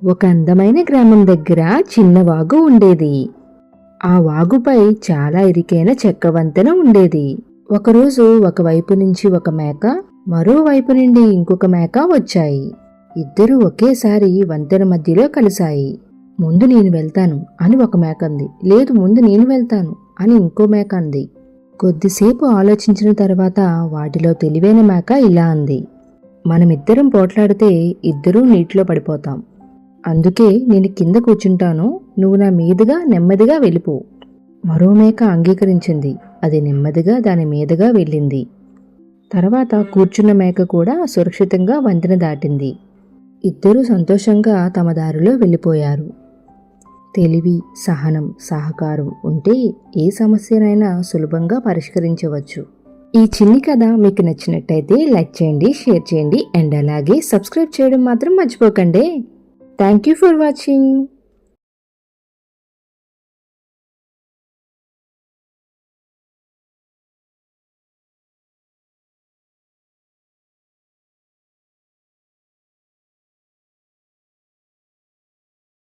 ఒక అందమైన గ్రామం దగ్గర చిన్న వాగు ఉండేది. ఆ వాగుపై చాలా ఇరుకైన చెక్క వంతెన ఉండేది. ఒకరోజు ఒకవైపు నుంచి ఒక మేక, మరోవైపు నుండి ఇంకొక మేక వచ్చాయి. ఇద్దరూ ఒకేసారి వంతెన మధ్యలో కలిశాయి. ముందు నేను వెళ్తాను అని ఒక మేక అంది. లేదు, ముందు నేను వెళ్తాను అని ఇంకో మేక అంది. కొద్దిసేపు ఆలోచించిన తర్వాత వాటిలో తెలివైన మేక ఇలా అంది, మనమిద్దరం పోట్లాడితే ఇద్దరూ నీటిలో పడిపోతాం. అందుకే నేను కింద కూర్చుంటాను, నువ్వు నా మీదుగా నెమ్మదిగా వెళ్ళిపో. మరో మేక అంగీకరించింది. అది నెమ్మదిగా దాని మీదుగా వెళ్ళింది. తర్వాత కూర్చున్న మేక కూడా సురక్షితంగా వంతెన దాటింది. ఇద్దరూ సంతోషంగా తమ దారిలో వెళ్ళిపోయారు. తెలివి, సహనం, సహకారం ఉంటే ఏ సమస్యనైనా సులభంగా పరిష్కరించవచ్చు. ఈ చిన్ని కథ మీకు నచ్చినట్టయితే లైక్ చేయండి, షేర్ చేయండి అండ్ అలాగే సబ్స్క్రైబ్ చేయడం మాత్రం మర్చిపోకండి. Thank you for watching.